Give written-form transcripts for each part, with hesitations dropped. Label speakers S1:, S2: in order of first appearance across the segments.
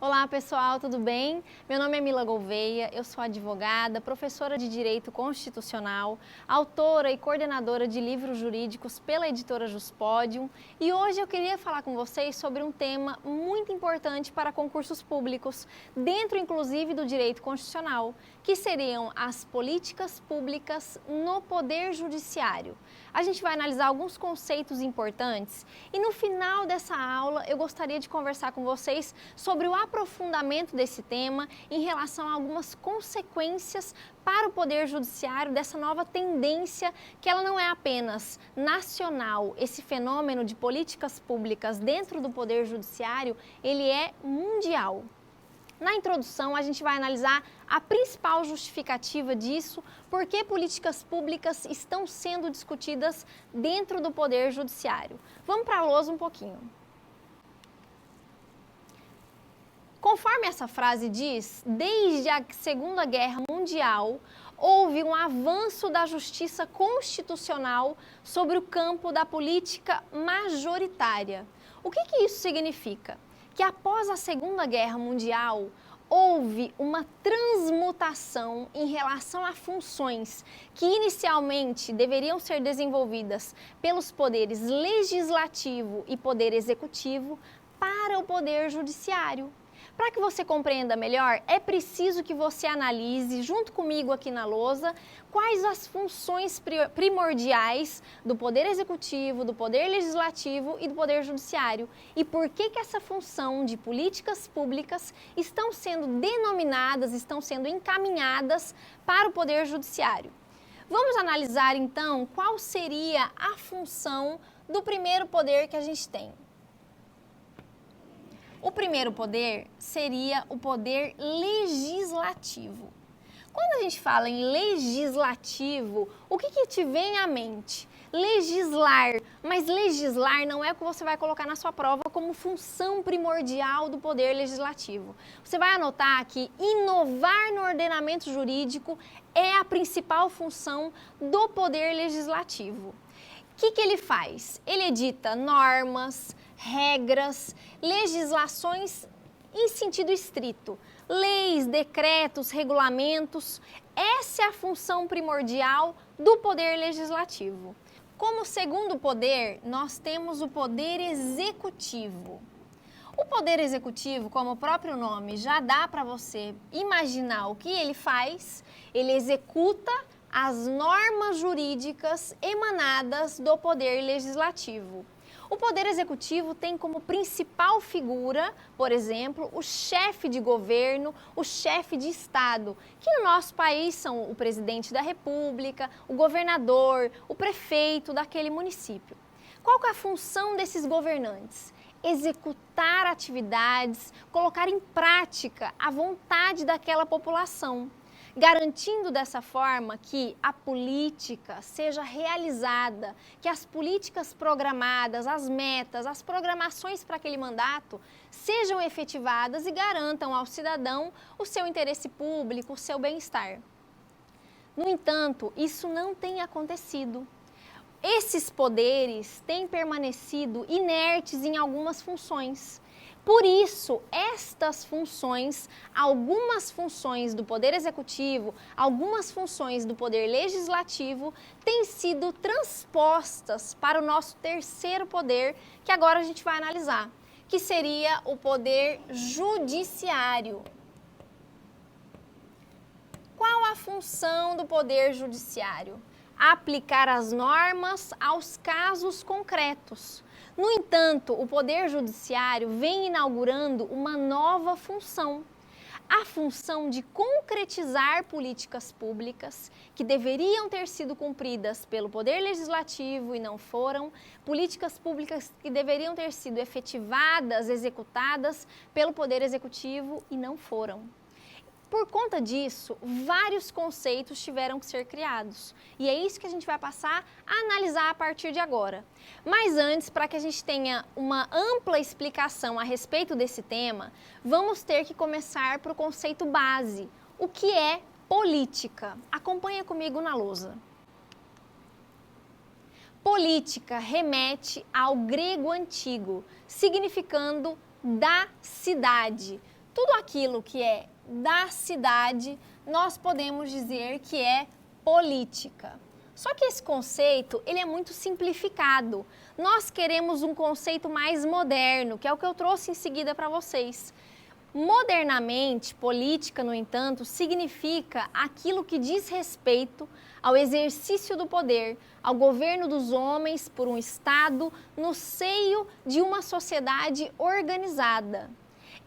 S1: Olá pessoal, tudo bem? Meu nome é Mila Gouveia, eu sou advogada, professora de Direito Constitucional, autora e coordenadora de livros jurídicos pela editora Juspodium e hoje eu queria falar com vocês sobre um tema muito importante para concursos públicos, dentro inclusive do direito constitucional, que seriam as políticas públicas no Poder Judiciário. A gente vai analisar alguns conceitos importantes e no final dessa aula eu gostaria de conversar com vocês sobre o aprofundamento desse tema em relação a algumas consequências para o Poder Judiciário dessa nova tendência que ela não é apenas nacional, esse fenômeno de políticas públicas dentro do Poder Judiciário, ele é mundial. Na introdução, a gente vai analisar a principal justificativa disso, por que políticas públicas estão sendo discutidas dentro do Poder Judiciário. Vamos para a lousa um pouquinho. Conforme essa frase diz, desde a Segunda Guerra Mundial, houve um avanço da justiça constitucional sobre o campo da política majoritária. O que isso significa? Que após a Segunda Guerra Mundial, houve uma transmutação em relação a funções que inicialmente deveriam ser desenvolvidas pelos poderes legislativo e poder executivo para o Poder Judiciário. Para que você compreenda melhor, é preciso que você analise, junto comigo aqui na lousa, quais as funções primordiais do Poder Executivo, do Poder Legislativo e do Poder Judiciário e por que essa função de políticas públicas estão sendo denominadas, estão sendo encaminhadas para o Poder Judiciário. Vamos analisar então qual seria a função do primeiro poder que a gente tem. O primeiro poder seria o poder legislativo. Quando a gente fala em legislativo, o que te vem à mente? Legislar, mas legislar não é o que você vai colocar na sua prova como função primordial do poder legislativo. Você vai anotar que inovar no ordenamento jurídico é a principal função do poder legislativo. O que ele faz? Ele edita normas, regras, legislações em sentido estrito, leis, decretos, regulamentos. Essa é a função primordial do Poder Legislativo. Como segundo poder, nós temos o Poder Executivo. O Poder Executivo, como o próprio nome já dá para você imaginar o que ele faz, ele executa as normas jurídicas emanadas do Poder Legislativo. O Poder Executivo tem como principal figura, por exemplo, o chefe de governo, o chefe de Estado, que no nosso país são o presidente da República, o governador, o prefeito daquele município. Qual que é a função desses governantes? Executar atividades, colocar em prática a vontade daquela população, garantindo dessa forma que a política seja realizada, que as políticas programadas, as metas, as programações para aquele mandato sejam efetivadas e garantam ao cidadão o seu interesse público, o seu bem-estar. No entanto, isso não tem acontecido. Esses poderes têm permanecido inertes em algumas funções. Por isso, estas funções, algumas funções do Poder Executivo, algumas funções do Poder Legislativo, têm sido transpostas para o nosso terceiro poder, que agora a gente vai analisar, que seria o Poder Judiciário. Qual a função do Poder Judiciário? Aplicar as normas aos casos concretos. No entanto, o Poder Judiciário vem inaugurando uma nova função, a função de concretizar políticas públicas que deveriam ter sido cumpridas pelo Poder Legislativo e não foram, políticas públicas que deveriam ter sido efetivadas, executadas pelo Poder Executivo e não foram. Por conta disso, vários conceitos tiveram que ser criados. E é isso que a gente vai passar a analisar a partir de agora. Mas antes, para que a gente tenha uma ampla explicação a respeito desse tema, vamos ter que começar por o conceito base. O que é política? Acompanha comigo na lousa. Política remete ao grego antigo, significando da cidade, Tudo aquilo que é da cidade, nós podemos dizer que é política. Só que esse conceito, ele é muito simplificado. Nós queremos um conceito mais moderno, que é o que eu trouxe em seguida para vocês. Modernamente, política, no entanto, significa aquilo que diz respeito ao exercício do poder, ao governo dos homens por um Estado no seio de uma sociedade organizada.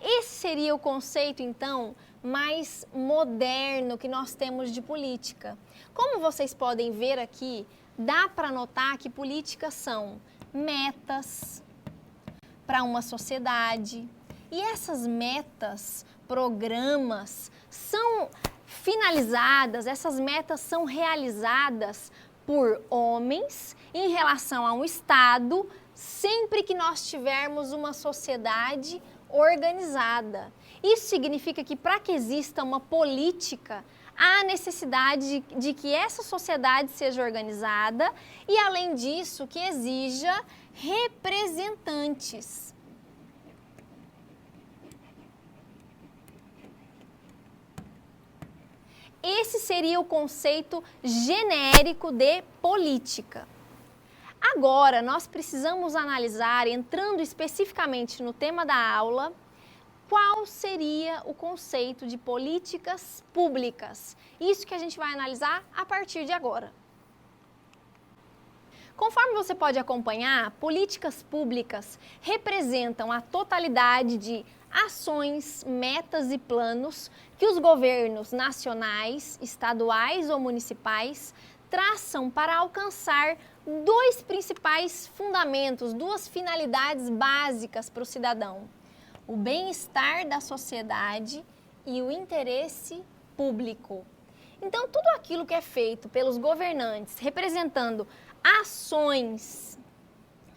S1: Esse seria o conceito, então, mais moderno que nós temos de política. Como vocês podem ver aqui, dá para notar que políticas são metas para uma sociedade. E essas metas, programas, são finalizadas, essas metas são realizadas por homens em relação a um Estado, sempre que nós tivermos uma sociedade organizada. Isso significa que para que exista uma política, há necessidade de que essa sociedade seja organizada e, além disso, que exija representantes. Esse seria o conceito genérico de política. Agora, nós precisamos analisar, entrando especificamente no tema da aula, qual seria o conceito de políticas públicas. Isso que a gente vai analisar a partir de agora. Conforme você pode acompanhar, políticas públicas representam a totalidade de ações, metas e planos que os governos nacionais, estaduais ou municipais traçam para alcançar dois principais fundamentos, duas finalidades básicas para o cidadão: o bem-estar da sociedade e o interesse público. Então, tudo aquilo que é feito pelos governantes, representando ações,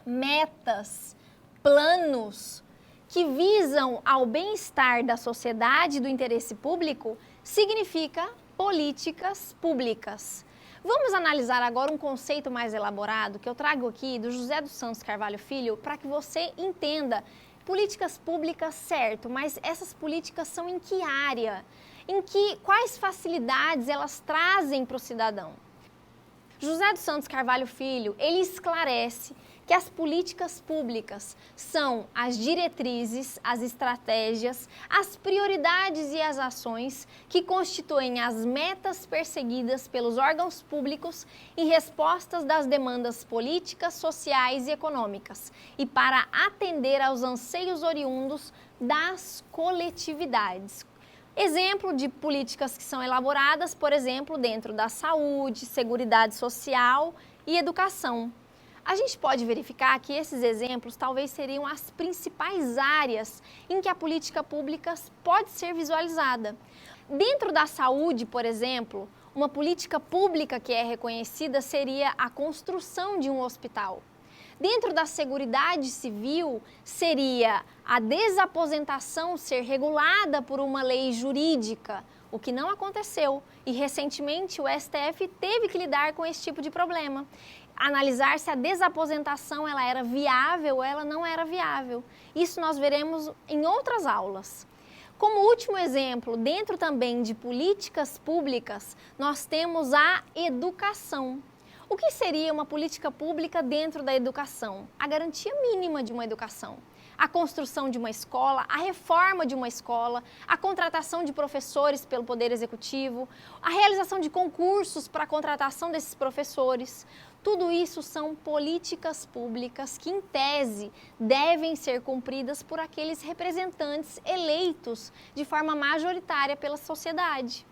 S1: metas, planos que visam ao bem-estar da sociedade e do interesse público, significa políticas públicas. Vamos analisar agora um conceito mais elaborado que eu trago aqui do José dos Santos Carvalho Filho para que você entenda políticas públicas, certo, mas essas políticas são em que área? Quais facilidades elas trazem para o cidadão? José dos Santos Carvalho Filho, ele esclarece que as políticas públicas são as diretrizes, as estratégias, as prioridades e as ações que constituem as metas perseguidas pelos órgãos públicos em respostas das demandas políticas, sociais e econômicas e para atender aos anseios oriundos das coletividades. Exemplo de políticas que são elaboradas, por exemplo, dentro da saúde, seguridade social e educação. A gente pode verificar que esses exemplos talvez seriam as principais áreas em que a política pública pode ser visualizada. Dentro da saúde, por exemplo, uma política pública que é reconhecida seria a construção de um hospital. Dentro da seguridade civil, seria a desaposentação ser regulada por uma lei jurídica, o que não aconteceu. E recentemente o STF teve que lidar com esse tipo de problema. Analisar se a desaposentação ela era viável ou ela não era viável. Isso nós veremos em outras aulas. Como último exemplo, dentro também de políticas públicas, nós temos a educação. O que seria uma política pública dentro da educação? A garantia mínima de uma educação. A construção de uma escola, a reforma de uma escola, a contratação de professores pelo Poder Executivo, a realização de concursos para a contratação desses professores. Tudo isso são políticas públicas que, em tese, devem ser cumpridas por aqueles representantes eleitos de forma majoritária pela sociedade.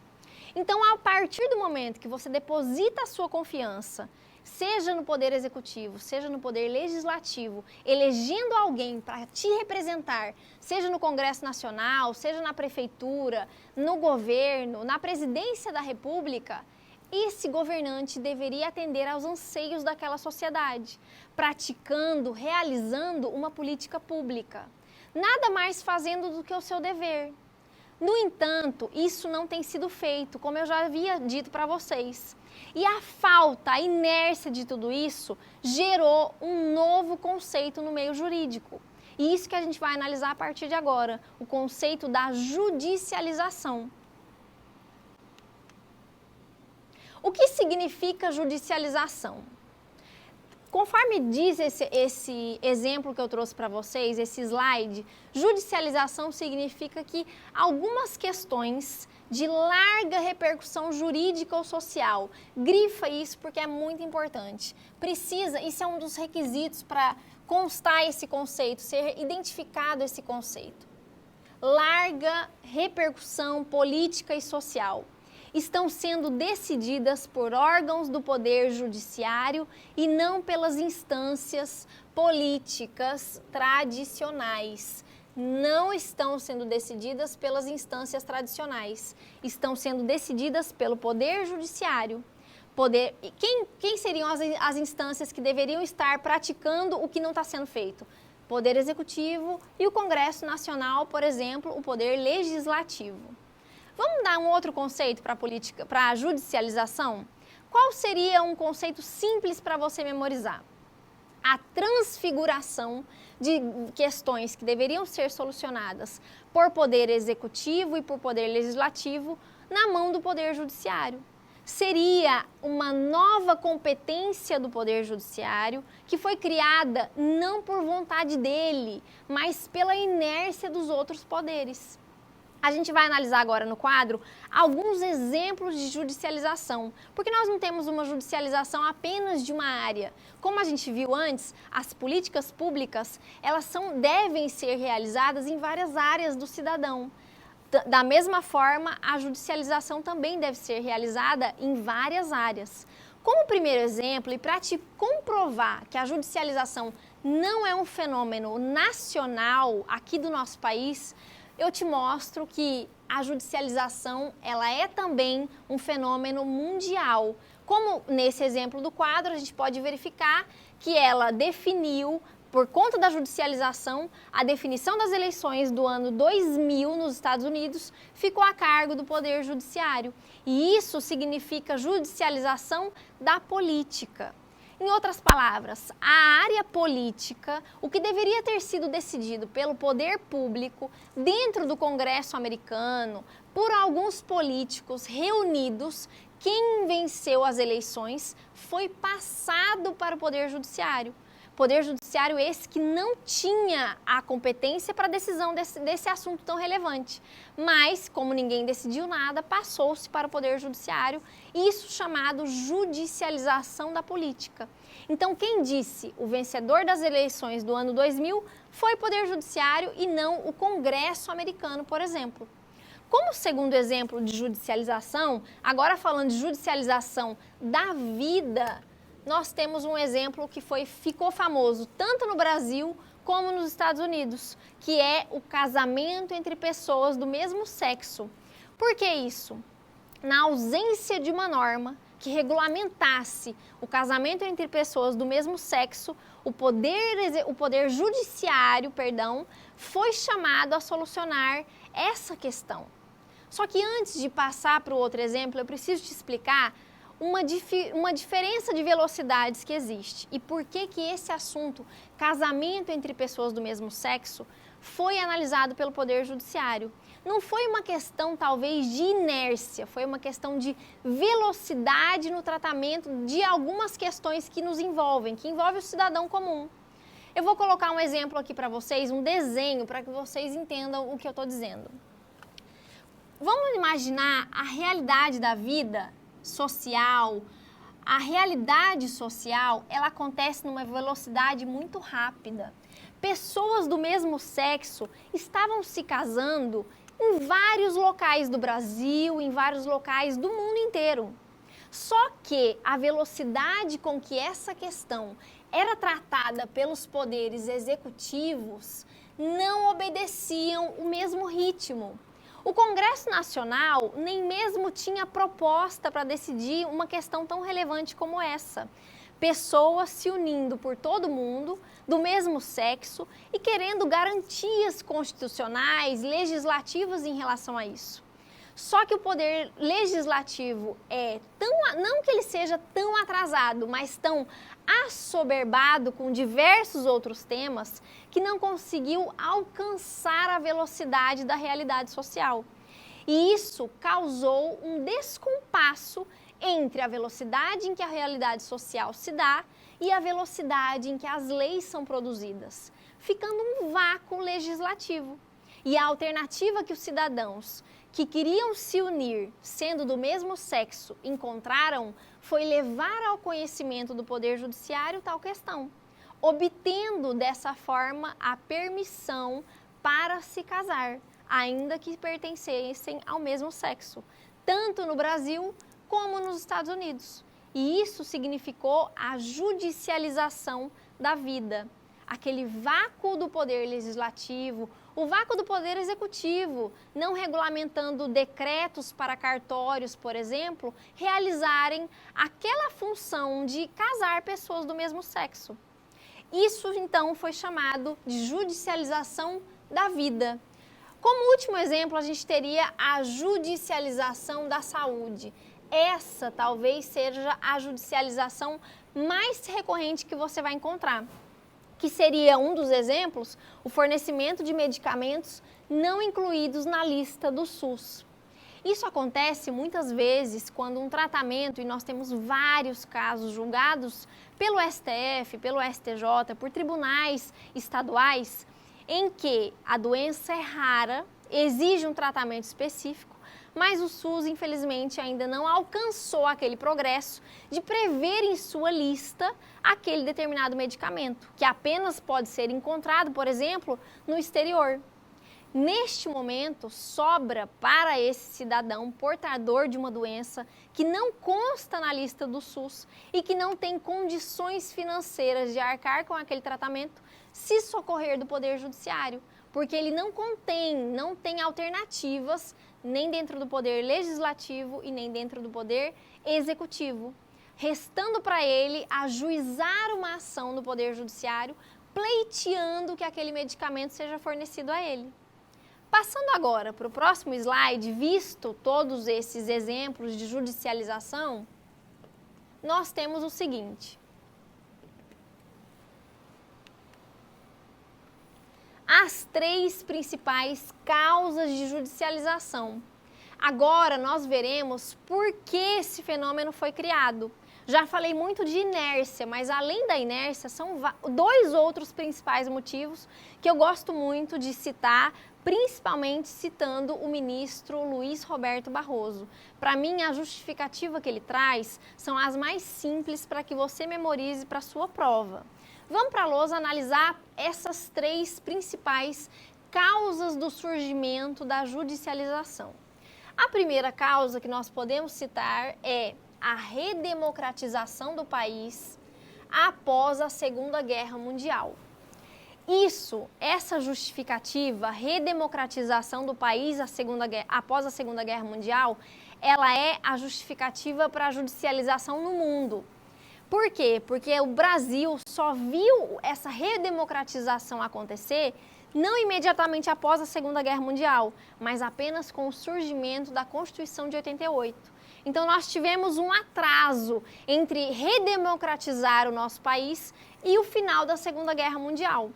S1: Então, a partir do momento que você deposita a sua confiança, seja no Poder Executivo, seja no Poder Legislativo, elegendo alguém para te representar, seja no Congresso Nacional, seja na Prefeitura, no governo, na Presidência da República, esse governante deveria atender aos anseios daquela sociedade, praticando, realizando uma política pública. Nada mais fazendo do que o seu dever. No entanto, isso não tem sido feito, como eu já havia dito para vocês. E a falta, a inércia de tudo isso gerou um novo conceito no meio jurídico. E isso que a gente vai analisar a partir de agora, o conceito da judicialização. O que significa judicialização? Conforme diz esse exemplo que eu trouxe para vocês, esse slide, judicialização significa que algumas questões de larga repercussão jurídica ou social, grifa isso porque é muito importante. Isso é um dos requisitos para constar esse conceito, ser identificado esse conceito. Larga repercussão política e social. Estão sendo decididas por órgãos do Poder Judiciário e não pelas instâncias políticas tradicionais. Não estão sendo decididas pelas instâncias tradicionais. Estão sendo decididas pelo Poder Judiciário. Quem seriam as instâncias que deveriam estar praticando o que não está sendo feito? Poder Executivo e o Congresso Nacional, por exemplo, o Poder Legislativo. Vamos dar um outro conceito para a judicialização? Qual seria um conceito simples para você memorizar? A transfiguração de questões que deveriam ser solucionadas por poder executivo e por poder legislativo na mão do poder judiciário. Seria uma nova competência do poder judiciário que foi criada não por vontade dele, mas pela inércia dos outros poderes. A gente vai analisar agora no quadro alguns exemplos de judicialização, porque nós não temos uma judicialização apenas de uma área. Como a gente viu antes, as políticas públicas, devem ser realizadas em várias áreas do cidadão. Da mesma forma, a judicialização também deve ser realizada em várias áreas. Como primeiro exemplo, e para te comprovar que a judicialização não é um fenômeno nacional aqui do nosso país, eu te mostro que a judicialização ela é também um fenômeno mundial. Como nesse exemplo do quadro, a gente pode verificar que ela definiu, por conta da judicialização, a definição das eleições do ano 2000 nos Estados Unidos ficou a cargo do Poder Judiciário. E isso significa judicialização da política. Em outras palavras, a área política, o que deveria ter sido decidido pelo poder público dentro do Congresso americano, por alguns políticos reunidos, quem venceu as eleições foi passado para o Poder Judiciário. Poder Judiciário esse que não tinha a competência para a decisão desse assunto tão relevante. Mas, como ninguém decidiu nada, passou-se para o Poder Judiciário, isso chamado judicialização da política. Então, quem disse o vencedor das eleições do ano 2000 foi o Poder Judiciário e não o Congresso americano, por exemplo. Como segundo exemplo de judicialização, agora falando de judicialização da vida, nós temos um exemplo que ficou famoso tanto no Brasil como nos Estados Unidos, que é o casamento entre pessoas do mesmo sexo. Por que isso? Na ausência de uma norma que regulamentasse o casamento entre pessoas do mesmo sexo, o poder judiciário, foi chamado a solucionar essa questão. Só que antes de passar para o outro exemplo, eu preciso te explicar uma diferença de velocidades que existe e por que esse assunto, casamento entre pessoas do mesmo sexo, foi analisado pelo Poder Judiciário. Não foi uma questão, talvez, de inércia, foi uma questão de velocidade no tratamento de algumas questões que nos envolvem, que envolvem o cidadão comum. Eu vou colocar um exemplo aqui para vocês, um desenho, para que vocês entendam o que eu estou dizendo. Vamos imaginar a realidade da vida social. A realidade social, ela acontece numa velocidade muito rápida. Pessoas do mesmo sexo estavam se casando em vários locais do Brasil, em vários locais do mundo inteiro. Só que a velocidade com que essa questão era tratada pelos poderes executivos não obedeciam o mesmo ritmo. O Congresso Nacional nem mesmo tinha proposta para decidir uma questão tão relevante como essa. Pessoas se unindo por todo mundo, do mesmo sexo, e querendo garantias constitucionais, legislativas em relação a isso. Só que o poder legislativo não que ele seja tão atrasado, mas tão assoberbado com diversos outros temas, que não conseguiu alcançar a velocidade da realidade social. E isso causou um descompasso entre a velocidade em que a realidade social se dá e a velocidade em que as leis são produzidas, ficando um vácuo legislativo. E a alternativa que os cidadãos que queriam se unir, sendo do mesmo sexo, encontraram foi levar ao conhecimento do Poder Judiciário tal questão, obtendo dessa forma a permissão para se casar, ainda que pertencessem ao mesmo sexo, tanto no Brasil como nos Estados Unidos. E isso significou a judicialização da vida, aquele vácuo do poder legislativo, o vácuo do poder executivo, não regulamentando decretos para cartórios, por exemplo, realizarem aquela função de casar pessoas do mesmo sexo. Isso, então, foi chamado de judicialização da vida. Como último exemplo, a gente teria a judicialização da saúde. Essa talvez seja a judicialização mais recorrente que você vai encontrar, que seria um dos exemplos, o fornecimento de medicamentos não incluídos na lista do SUS. Isso acontece muitas vezes quando um tratamento, e nós temos vários casos julgados pelo STF, pelo STJ, por tribunais estaduais, em que a doença é rara, exige um tratamento específico, mas o SUS, infelizmente, ainda não alcançou aquele progresso de prever em sua lista aquele determinado medicamento, que apenas pode ser encontrado, por exemplo, no exterior. Neste momento, sobra para esse cidadão portador de uma doença que não consta na lista do SUS e que não tem condições financeiras de arcar com aquele tratamento, se socorrer do Poder Judiciário, porque ele não tem alternativas nem dentro do Poder Legislativo e nem dentro do Poder Executivo, restando para ele ajuizar uma ação no Poder Judiciário, pleiteando que aquele medicamento seja fornecido a ele. Passando agora para o próximo slide, visto todos esses exemplos de judicialização, nós temos o seguinte: as três principais causas de judicialização. Agora nós veremos por que esse fenômeno foi criado. Já falei muito de inércia, mas além da inércia, são dois outros principais motivos que eu gosto muito de citar, principalmente citando o ministro Luiz Roberto Barroso. Para mim, a justificativa que ele traz são as mais simples para que você memorize para a sua prova. Vamos para a lousa analisar essas três principais causas do surgimento da judicialização. A primeira causa que nós podemos citar é a redemocratização do país após a Segunda Guerra Mundial. Essa justificativa, redemocratização do país após a Segunda Guerra Mundial, ela é a justificativa para a judicialização no mundo. Por quê? Porque o Brasil só viu essa redemocratização acontecer não imediatamente após a Segunda Guerra Mundial, mas apenas com o surgimento da Constituição de 88. Então, nós tivemos um atraso entre redemocratizar o nosso país e o final da Segunda Guerra Mundial.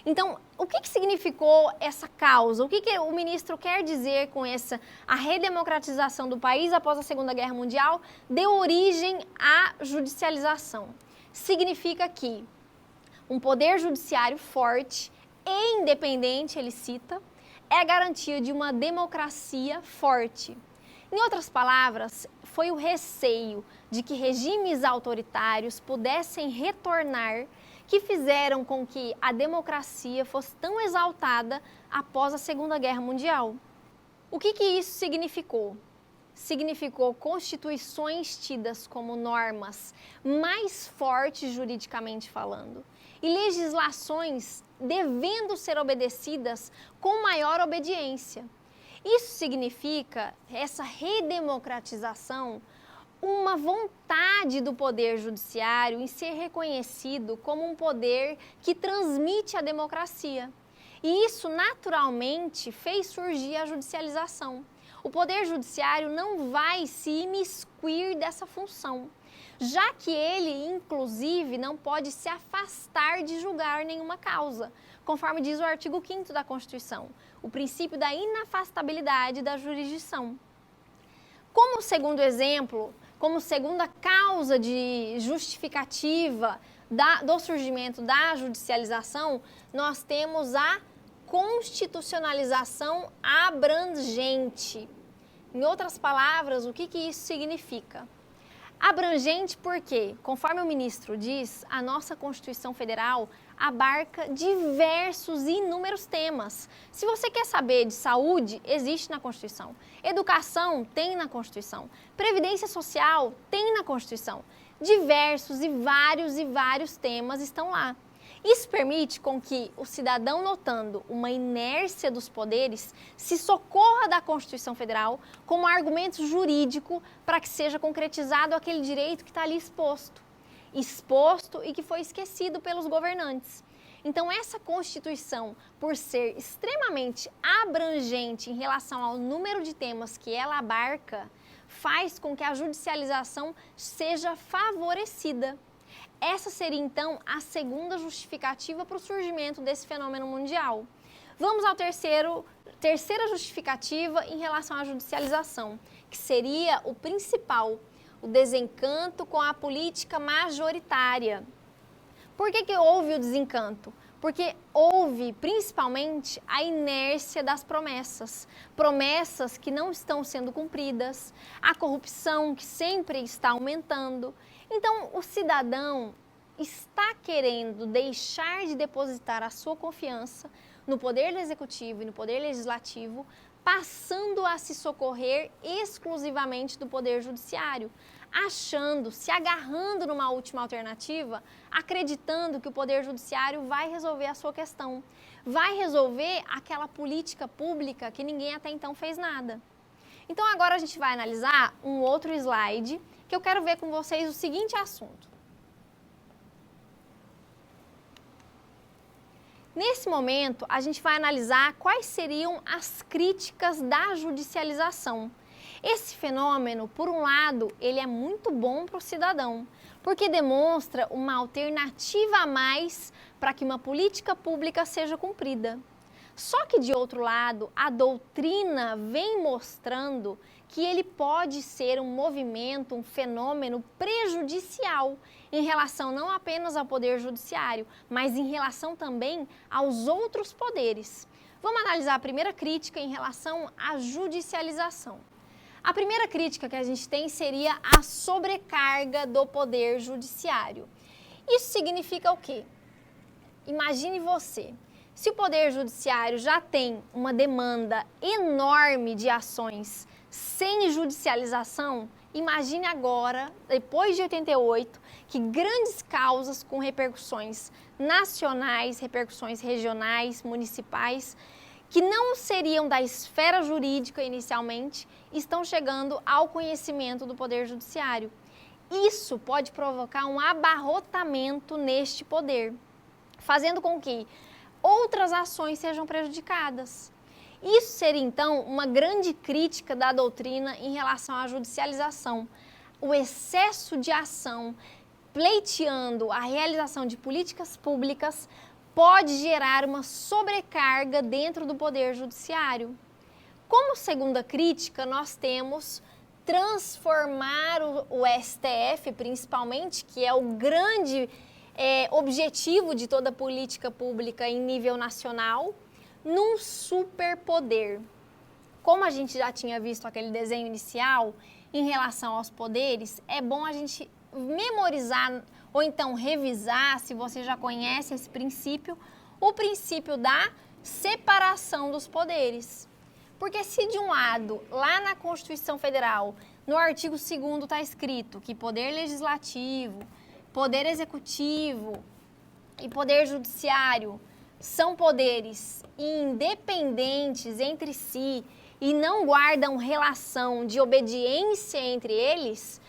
S1: Então, o que significou essa causa? O que o ministro quer dizer com a redemocratização do país após a Segunda Guerra Mundial deu origem à judicialização? Significa que um poder judiciário forte e independente, ele cita, é a garantia de uma democracia forte. Em outras palavras, foi o receio de que regimes autoritários pudessem retornar que fizeram com que a democracia fosse tão exaltada após a Segunda Guerra Mundial. O que isso significou? Significou constituições tidas como normas mais fortes juridicamente falando e legislações devendo ser obedecidas com maior obediência. Isso significa, essa redemocratização, uma vontade do Poder Judiciário em ser reconhecido como um poder que transmite a democracia. E isso, naturalmente, fez surgir a judicialização. O Poder Judiciário não vai se imiscuir dessa função, já que ele, inclusive, não pode se afastar de julgar nenhuma causa, conforme diz o artigo 5º da Constituição, o princípio da inafastabilidade da jurisdição. Como segundo exemplo, como segunda causa de justificativa do surgimento da judicialização, nós temos a constitucionalização abrangente. Em outras palavras, o que isso significa? Abrangente porque, conforme o ministro diz, a nossa Constituição Federal abarca diversos e inúmeros temas. Se você quer saber de saúde, existe na Constituição. Educação, tem na Constituição. Previdência Social, tem na Constituição. Diversos e vários temas estão lá. Isso permite com que o cidadão, notando uma inércia dos poderes, se socorra da Constituição Federal como argumento jurídico para que seja concretizado aquele direito que está ali exposto e que foi esquecido pelos governantes. Então, essa Constituição, por ser extremamente abrangente em relação ao número de temas que ela abarca, faz com que a judicialização seja favorecida. Essa seria, então, a segunda justificativa para o surgimento desse fenômeno mundial. Vamos à terceira justificativa em relação à judicialização, que seria o principal, o desencanto com a política majoritária. Por que houve o desencanto? Porque houve, principalmente, a inércia das promessas. Promessas que não estão sendo cumpridas, a corrupção que sempre está aumentando. Então, o cidadão está querendo deixar de depositar a sua confiança no Poder Executivo e no Poder Legislativo, passando a se socorrer exclusivamente do Poder Judiciário, achando, se agarrando numa última alternativa, acreditando que o Poder Judiciário vai resolver a sua questão, vai resolver aquela política pública que ninguém até então fez nada. Então agora a gente vai analisar um outro slide que eu quero ver com vocês o seguinte assunto. Nesse momento, a gente vai analisar quais seriam as críticas da judicialização. Esse fenômeno, por um lado, ele é muito bom para o cidadão, porque demonstra uma alternativa a mais para que uma política pública seja cumprida. Só que, de outro lado, a doutrina vem mostrando que ele pode ser um movimento, um fenômeno prejudicial em relação não apenas ao Poder Judiciário, mas em relação também aos outros poderes. Vamos analisar a primeira crítica em relação à judicialização. A primeira crítica que a gente tem seria a sobrecarga do Poder Judiciário. Isso significa o quê? Imagine você. Se o Poder Judiciário já tem uma demanda enorme de ações sem judicialização, imagine agora, depois de 88, que grandes causas com repercussões nacionais, repercussões regionais, municipais, que não seriam da esfera jurídica inicialmente, estão chegando ao conhecimento do Poder Judiciário. Isso pode provocar um abarrotamento neste poder, fazendo com que outras ações sejam prejudicadas. Isso seria, então, uma grande crítica da doutrina em relação à judicialização. O excesso de ação pleiteando a realização de políticas públicas pode gerar uma sobrecarga dentro do Poder Judiciário. Como segunda crítica, nós temos transformar o STF, principalmente, que é o grande objetivo de toda política pública em nível nacional, num superpoder. Como a gente já tinha visto aquele desenho inicial em relação aos poderes, é bom a gente memorizar ou então revisar, se você já conhece esse princípio, o princípio da separação dos poderes. Porque se de um lado, lá na Constituição Federal, no artigo 2º está escrito que poder legislativo, poder executivo e poder judiciário são poderes independentes entre si e não guardam relação de obediência entre eles,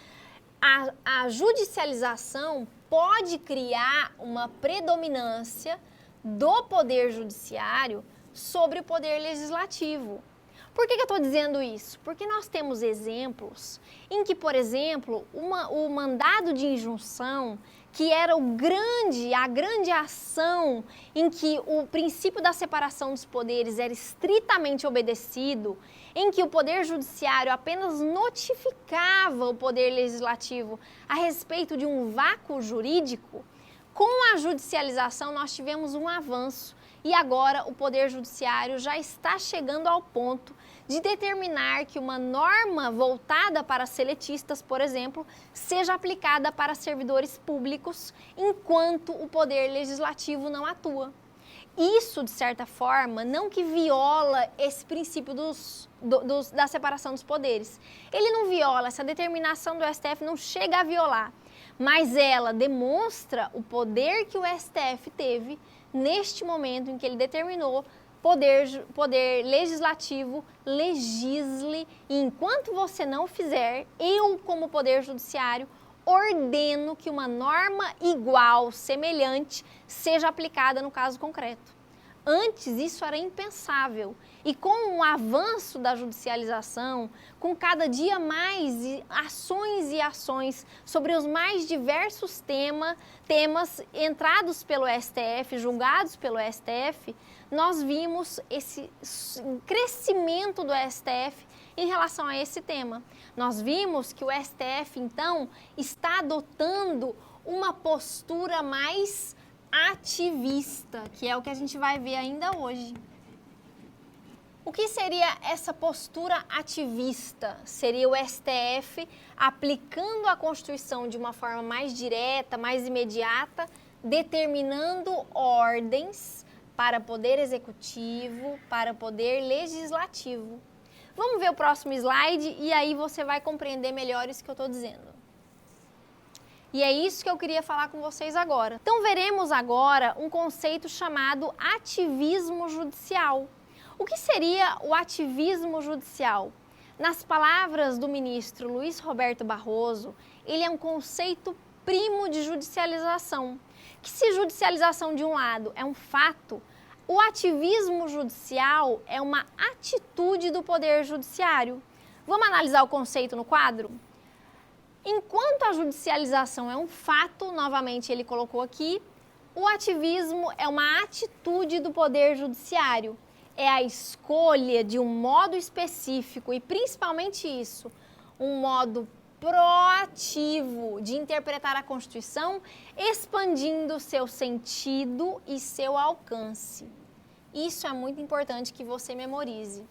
S1: a judicialização pode criar uma predominância do poder judiciário sobre o poder legislativo. Por que eu estou dizendo isso? Porque nós temos exemplos em que, por exemplo, o mandado de injunção, que era a grande ação em que o princípio da separação dos poderes era estritamente obedecido, em que o Poder Judiciário apenas notificava o Poder Legislativo a respeito de um vácuo jurídico, com a judicialização nós tivemos um avanço e agora o Poder Judiciário já está chegando ao ponto de determinar que uma norma voltada para seletistas, por exemplo, seja aplicada para servidores públicos, enquanto o Poder Legislativo não atua. Isso, de certa forma, não que viola esse princípio da separação dos poderes. Ele não viola, essa determinação do STF não chega a violar, mas ela demonstra o poder que o STF teve neste momento em que ele determinou poder legislativo, legisle, e enquanto você não fizer, eu, como Poder Judiciário, ordeno que uma norma igual, semelhante, seja aplicada no caso concreto. Antes isso era impensável e com o avanço da judicialização, com cada dia mais ações e ações sobre os mais diversos temas entrados pelo STF, julgados pelo STF, nós vimos esse crescimento do STF em relação a esse tema. Nós vimos que o STF, então, está adotando uma postura mais ativista, que é o que a gente vai ver ainda hoje. O que seria essa postura ativista? Seria o STF aplicando a Constituição de uma forma mais direta, mais imediata, determinando ordens para poder executivo, para poder legislativo. Vamos ver o próximo slide e aí você vai compreender melhor isso que eu estou dizendo. E é isso que eu queria falar com vocês agora. Então veremos agora um conceito chamado ativismo judicial. O que seria o ativismo judicial? Nas palavras do ministro Luiz Roberto Barroso, ele é um conceito primo de judicialização. Que se judicialização de um lado é um fato, o ativismo judicial é uma atitude do Poder Judiciário. Vamos analisar o conceito no quadro? Enquanto a judicialização é um fato, novamente ele colocou aqui, o ativismo é uma atitude do Poder Judiciário. É a escolha de um modo específico e principalmente isso, um modo proativo de interpretar a Constituição, expandindo seu sentido e seu alcance. Isso é muito importante que você memorize.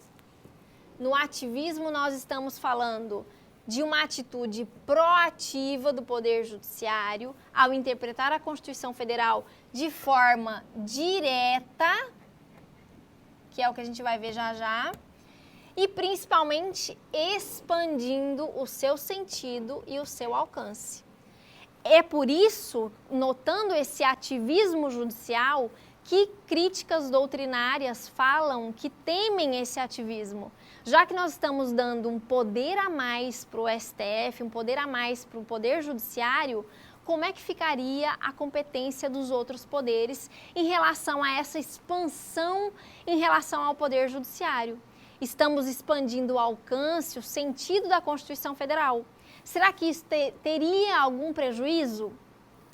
S1: No ativismo nós estamos falando de uma atitude proativa do Poder Judiciário ao interpretar a Constituição Federal de forma direta, que é o que a gente vai ver já já, e principalmente expandindo o seu sentido e o seu alcance. É por isso, notando esse ativismo judicial, que críticas doutrinárias falam que temem esse ativismo, já que nós estamos dando um poder a mais para o STF, um poder a mais para o Poder Judiciário, como é que ficaria a competência dos outros poderes em relação a essa expansão em relação ao Poder Judiciário? Estamos expandindo o alcance, o sentido da Constituição Federal. Será que isso teria algum prejuízo?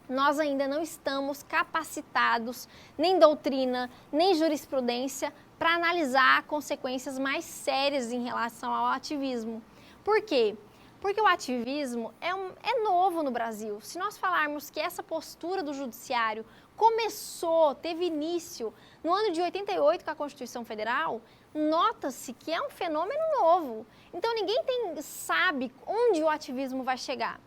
S1: Nós ainda não estamos capacitados, nem doutrina, nem jurisprudência, para analisar consequências mais sérias em relação ao ativismo. Por quê? Porque o ativismo é novo no Brasil. Se nós falarmos que essa postura do judiciário teve início no ano de 88 com a Constituição Federal, nota-se que é um fenômeno novo. Então ninguém sabe onde o ativismo vai chegar.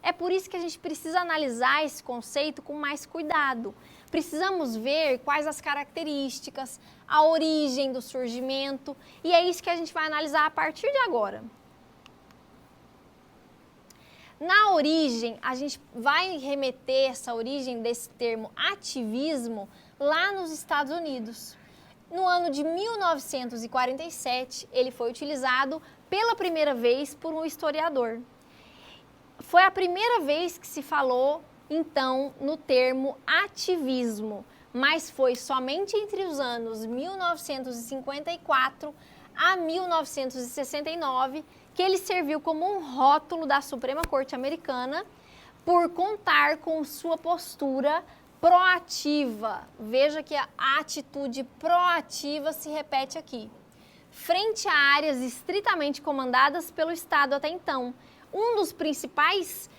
S1: É por isso que a gente precisa analisar esse conceito com mais cuidado. Precisamos ver quais as características, a origem do surgimento, e é isso que a gente vai analisar a partir de agora. Na origem, a gente vai remeter essa origem desse termo ativismo lá nos Estados Unidos. No ano de 1947, ele foi utilizado pela primeira vez por um historiador. Foi a primeira vez que se falou, então, no termo ativismo, mas foi somente entre os anos 1954 a 1969, que ele serviu como um rótulo da Suprema Corte Americana por contar com sua postura proativa. Veja que a atitude proativa se repete aqui. Frente a áreas estritamente comandadas pelo Estado até então. Um dos principais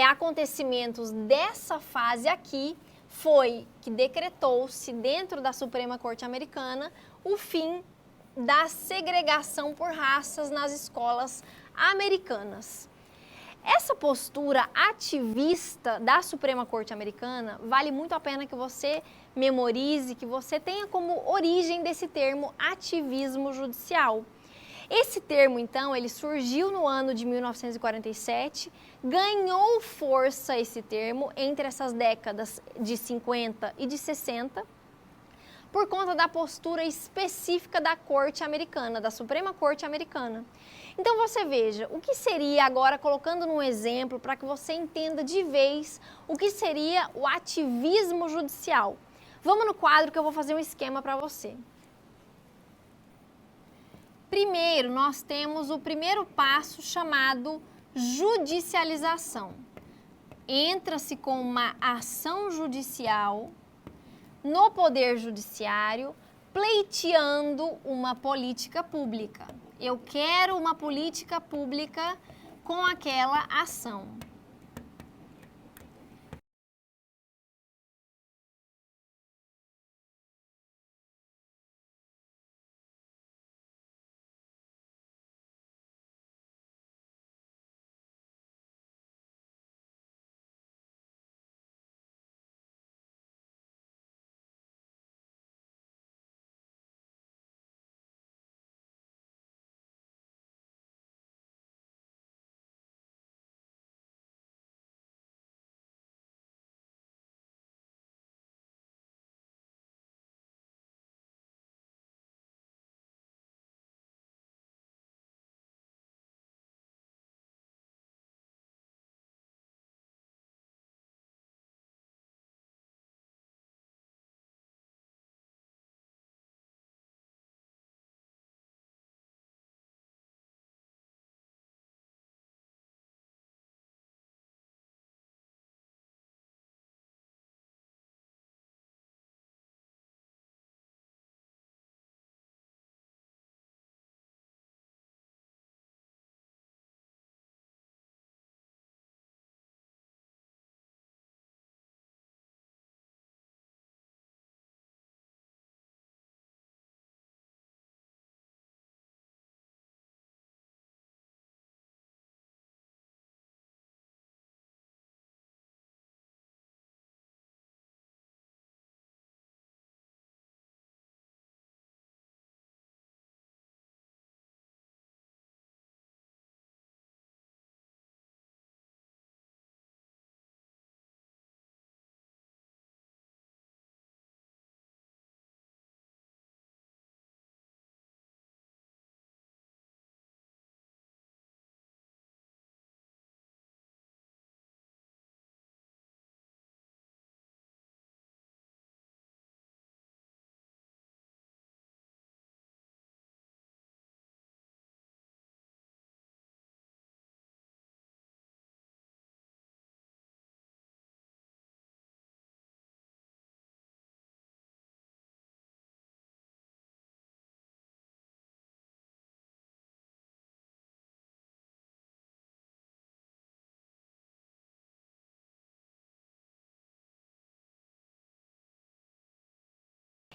S1: acontecimentos dessa fase aqui foi que decretou-se dentro da Suprema Corte Americana o fim da segregação por raças nas escolas americanas. Essa postura ativista da Suprema Corte Americana vale muito a pena que você memorize, que você tenha como origem desse termo ativismo judicial. Esse termo, então, ele surgiu no ano de 1947, ganhou força esse termo entre essas décadas de 50 e de 60, por conta da postura específica da Corte Americana, da Suprema Corte Americana. Então você veja, o que seria agora, colocando num exemplo, para que você entenda de vez o que seria o ativismo judicial. Vamos no quadro que eu vou fazer um esquema para você. Primeiro, nós temos o primeiro passo chamado judicialização. Entra-se com uma ação judicial no Poder Judiciário, pleiteando uma política pública. Eu quero uma política pública com aquela ação.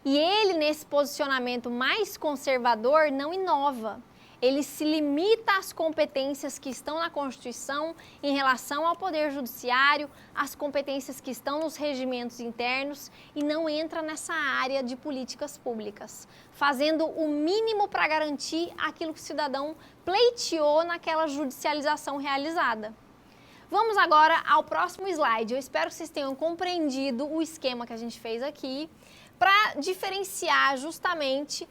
S1: E ele, nesse posicionamento mais conservador, não inova. Ele se limita às competências que estão na Constituição em relação ao Poder Judiciário, às competências que estão nos regimentos internos e não entra nessa área de políticas públicas, fazendo o mínimo para garantir aquilo que o cidadão pleiteou naquela judicialização realizada. Vamos agora ao próximo slide. Eu espero que vocês tenham compreendido o esquema que a gente fez aqui para diferenciar justamente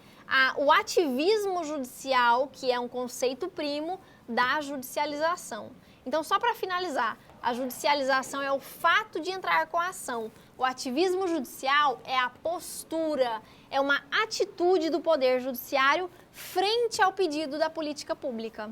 S1: o ativismo judicial, que é um conceito primo, da judicialização. Então, só para finalizar, a judicialização é o fato de entrar com a ação. O ativismo judicial é a postura, é uma atitude do Poder Judiciário frente ao pedido da política pública.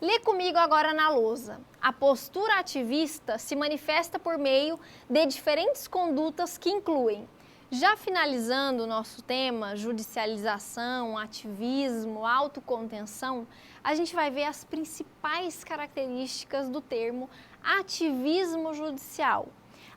S1: Lê comigo agora na lousa. A postura ativista se manifesta por meio de diferentes condutas que incluem, já finalizando o nosso tema, judicialização, ativismo, autocontenção, a gente vai ver as principais características do termo ativismo judicial.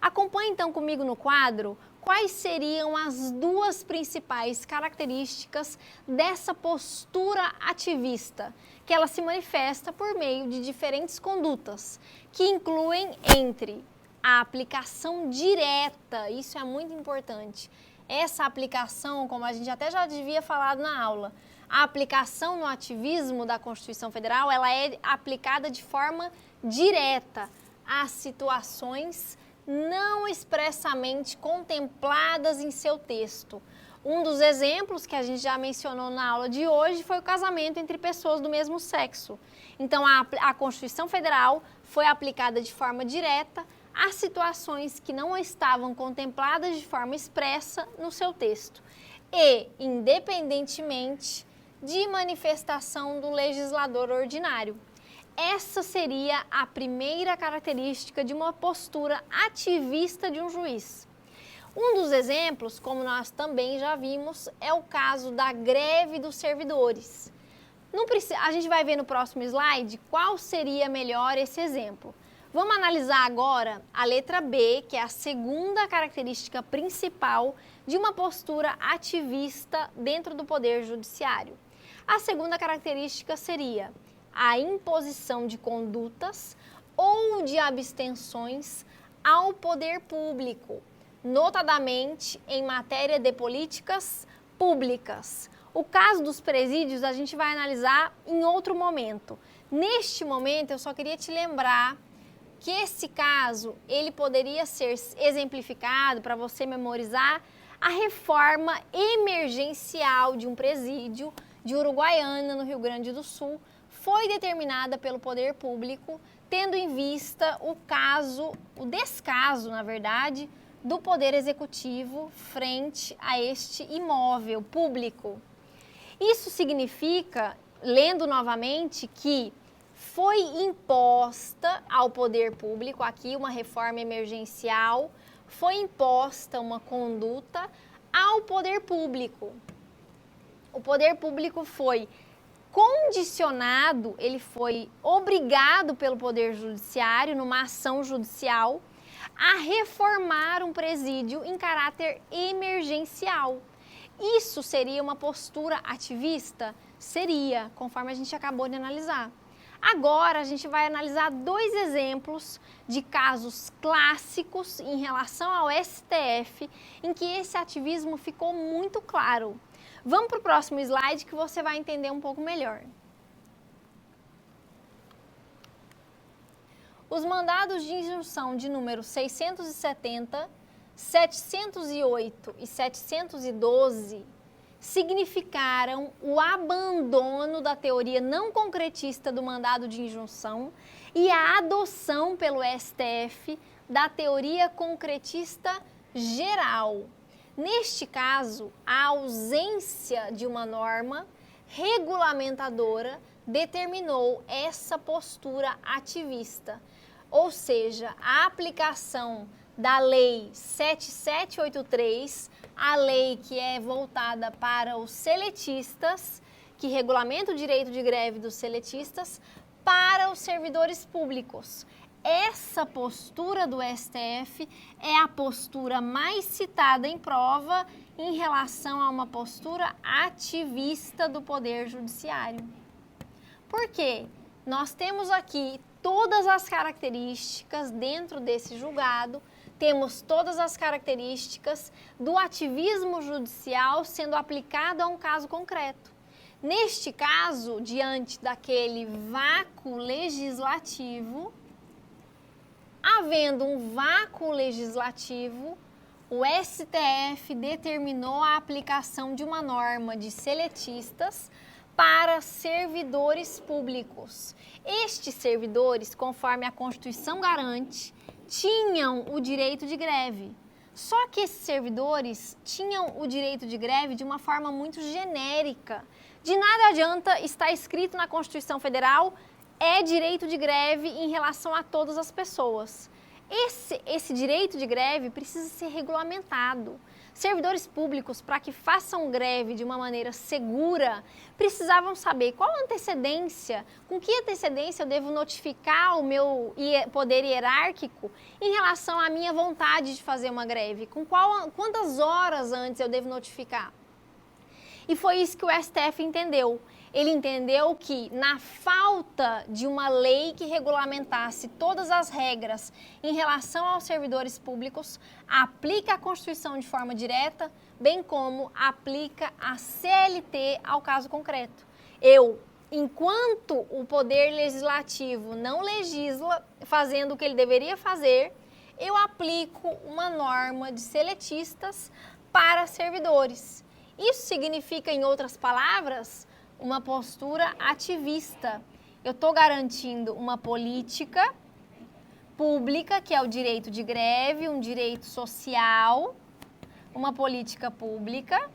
S1: Acompanhe então comigo no quadro quais seriam as duas principais características dessa postura ativista, que ela se manifesta por meio de diferentes condutas, que incluem entre a aplicação direta, isso é muito importante. Essa aplicação, como a gente até já devia falado na aula, a aplicação no ativismo da Constituição Federal, ela é aplicada de forma direta às situações não expressamente contempladas em seu texto. Um dos exemplos que a gente já mencionou na aula de hoje foi o casamento entre pessoas do mesmo sexo. Então, a Constituição Federal foi aplicada de forma direta às situações que não estavam contempladas de forma expressa no seu texto e, independentemente de manifestação do legislador ordinário. Essa seria a primeira característica de uma postura ativista de um juiz. Um dos exemplos, como nós também já vimos, é o caso da greve dos servidores. A gente vai ver no próximo slide qual seria melhor esse exemplo. Vamos analisar agora a letra B, que é a segunda característica principal de uma postura ativista dentro do Poder Judiciário. A segunda característica seria a imposição de condutas ou de abstenções ao poder público, notadamente em matéria de políticas públicas. O caso dos presídios a gente vai analisar em outro momento. Neste momento, eu só queria te lembrar que esse caso, ele poderia ser exemplificado para você memorizar a reforma emergencial de um presídio de Uruguaiana, no Rio Grande do Sul, foi determinada pelo poder público, tendo em vista o descaso, na verdade, do Poder Executivo frente a este imóvel público. Isso significa, lendo novamente, que foi imposta ao poder público, aqui uma reforma emergencial, foi imposta uma conduta ao poder público. O poder público foi condicionado, ele foi obrigado pelo Poder Judiciário, numa ação judicial, a reformar um presídio em caráter emergencial. Isso seria uma postura ativista? Seria, conforme a gente acabou de analisar. Agora, a gente vai analisar dois exemplos de casos clássicos em relação ao STF, em que esse ativismo ficou muito claro. Vamos para o próximo slide que você vai entender um pouco melhor. Os mandados de injunção de número 670, 708 e 712 significaram o abandono da teoria não concretista do mandado de injunção e a adoção pelo STF da teoria concretista geral. Neste caso, a ausência de uma norma regulamentadora determinou essa postura ativista, ou seja, a aplicação da Lei 7783, a lei que é voltada para os seletistas, que regulamenta o direito de greve dos seletistas, para os servidores públicos. Essa postura do STF é a postura mais citada em prova em relação a uma postura ativista do Poder Judiciário. Por quê? Nós temos aqui todas as características dentro desse julgado, temos todas as características do ativismo judicial sendo aplicado a um caso concreto. Neste caso, diante daquele vácuo legislativo, havendo um vácuo legislativo, o STF determinou a aplicação de uma norma de seletistas para servidores públicos. Estes servidores, conforme a Constituição garante, tinham o direito de greve. Só que esses servidores tinham o direito de greve de uma forma muito genérica. De nada adianta estar escrito na Constituição Federal, é direito de greve em relação a todas as pessoas. Esse direito de greve precisa ser regulamentado. Servidores públicos, para que façam greve de uma maneira segura, precisavam saber qual a antecedência, com que antecedência eu devo notificar o meu poder hierárquico em relação à minha vontade de fazer uma greve, quantas horas antes eu devo notificar. E foi isso que o STF entendeu. Ele entendeu que, na falta de uma lei que regulamentasse todas as regras em relação aos servidores públicos, aplica a Constituição de forma direta, bem como aplica a CLT ao caso concreto. Enquanto o Poder Legislativo não legisla fazendo o que ele deveria fazer, eu aplico uma norma de seletistas para servidores. Isso significa, em outras palavras, uma postura ativista. Eu estou garantindo uma política pública, que é o direito de greve, um direito social, uma política pública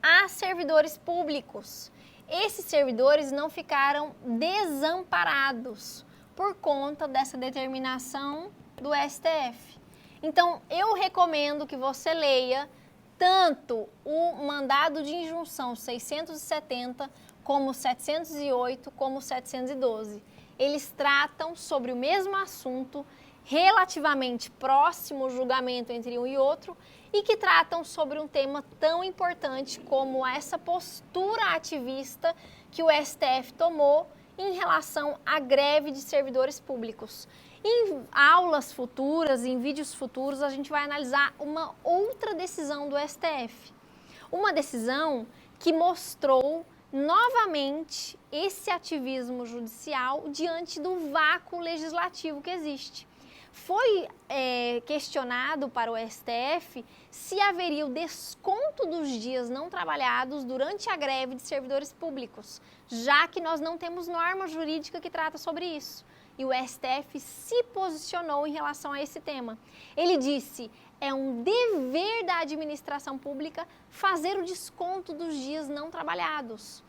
S1: a servidores públicos. Esses servidores não ficaram desamparados por conta dessa determinação do STF. Então, eu recomendo que você leia tanto o mandado de injunção 670, como 708, como 712. Eles tratam sobre o mesmo assunto, relativamente próximo o julgamento entre um e outro, e que tratam sobre um tema tão importante como essa postura ativista que o STF tomou em relação à greve de servidores públicos. Em aulas futuras, em vídeos futuros, a gente vai analisar uma outra decisão do STF. Uma decisão que mostrou novamente esse ativismo judicial diante do vácuo legislativo que existe. Foi questionado para o STF se haveria o desconto dos dias não trabalhados durante a greve de servidores públicos, já que nós não temos norma jurídica que trata sobre isso. E o STF se posicionou em relação a esse tema. Ele disse, é um dever da administração pública fazer o desconto dos dias não trabalhados.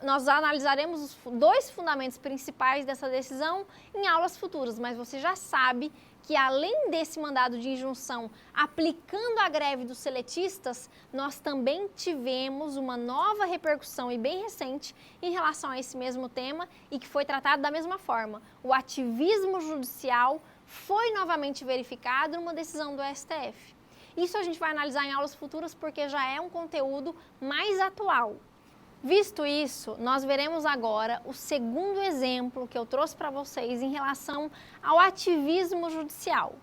S1: Nós analisaremos os dois fundamentos principais dessa decisão em aulas futuras, mas você já sabe que, além desse mandado de injunção aplicando a greve dos seletistas, nós também tivemos uma nova repercussão e bem recente em relação a esse mesmo tema e que foi tratado da mesma forma. O ativismo judicial foi novamente verificado numa decisão do STF. Isso a gente vai analisar em aulas futuras porque já é um conteúdo mais atual. Visto isso, nós veremos agora o segundo exemplo que eu trouxe para vocês em relação ao ativismo judicial.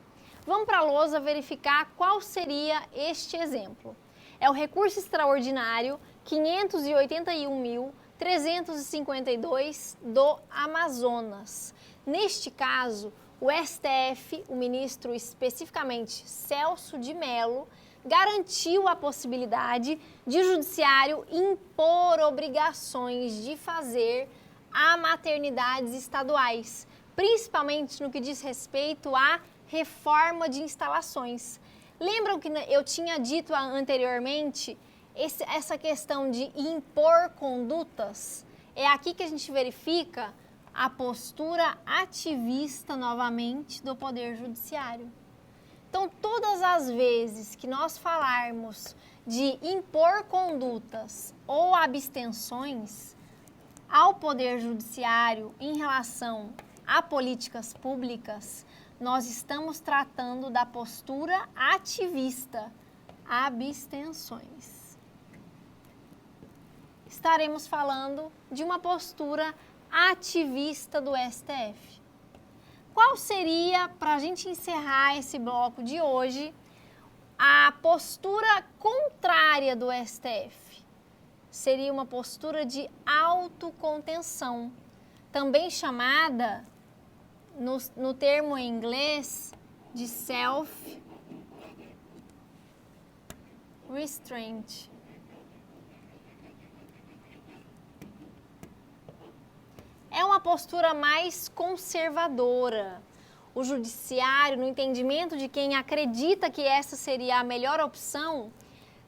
S1: Vamos para a lousa verificar qual seria este exemplo. É o recurso extraordinário 581.352 do Amazonas. Neste caso, o STF, o ministro especificamente Celso de Mello, garantiu a possibilidade de o judiciário impor obrigações de fazer a maternidades estaduais, principalmente no que diz respeito à reforma de instalações. Lembram que eu tinha dito anteriormente essa questão de impor condutas? É aqui que a gente verifica a postura ativista novamente do Poder Judiciário. Então, todas as vezes que nós falarmos de impor condutas ou abstenções ao Poder Judiciário em relação a políticas públicas, nós estamos tratando da postura ativista, abstenções. Estaremos falando de uma postura ativista do STF. Qual seria, para a gente encerrar esse bloco de hoje, a postura contrária do STF? Seria uma postura de autocontenção, também chamada, no termo em inglês, de self-restraint. É uma postura mais conservadora, o judiciário, no entendimento de quem acredita que essa seria a melhor opção,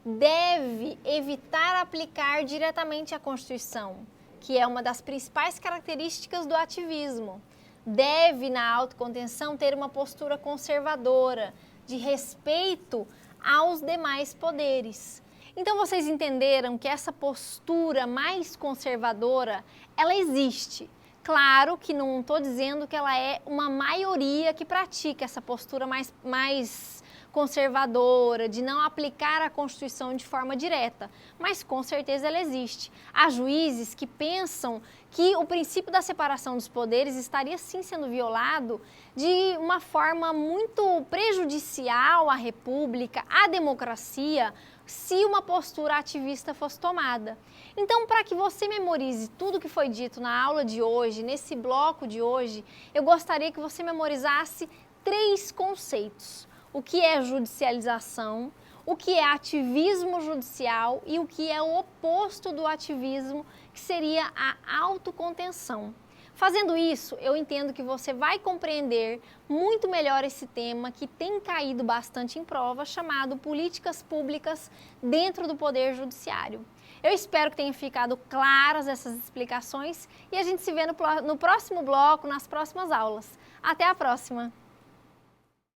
S1: deve evitar aplicar diretamente a Constituição, que é uma das principais características do ativismo. Deve, na autocontenção, ter uma postura conservadora, de respeito aos demais poderes. Então, vocês entenderam que essa postura mais conservadora, ela existe. Claro que não estou dizendo que ela é uma maioria que pratica essa postura mais conservadora, de não aplicar a Constituição de forma direta, mas com certeza ela existe. Há juízes que pensam que o princípio da separação dos poderes estaria sim sendo violado de uma forma muito prejudicial à República, à democracia, se uma postura ativista fosse tomada. Então, para que você memorize tudo que foi dito na aula de hoje, nesse bloco de hoje, eu gostaria que você memorizasse 3 conceitos. O que é judicialização, o que é ativismo judicial e o que é o oposto do ativismo, que seria a autocontenção. Fazendo isso, eu entendo que você vai compreender muito melhor esse tema que tem caído bastante em prova, chamado políticas públicas dentro do Poder Judiciário. Eu espero que tenham ficado claras essas explicações e a gente se vê no próximo bloco, nas próximas aulas. Até a próxima!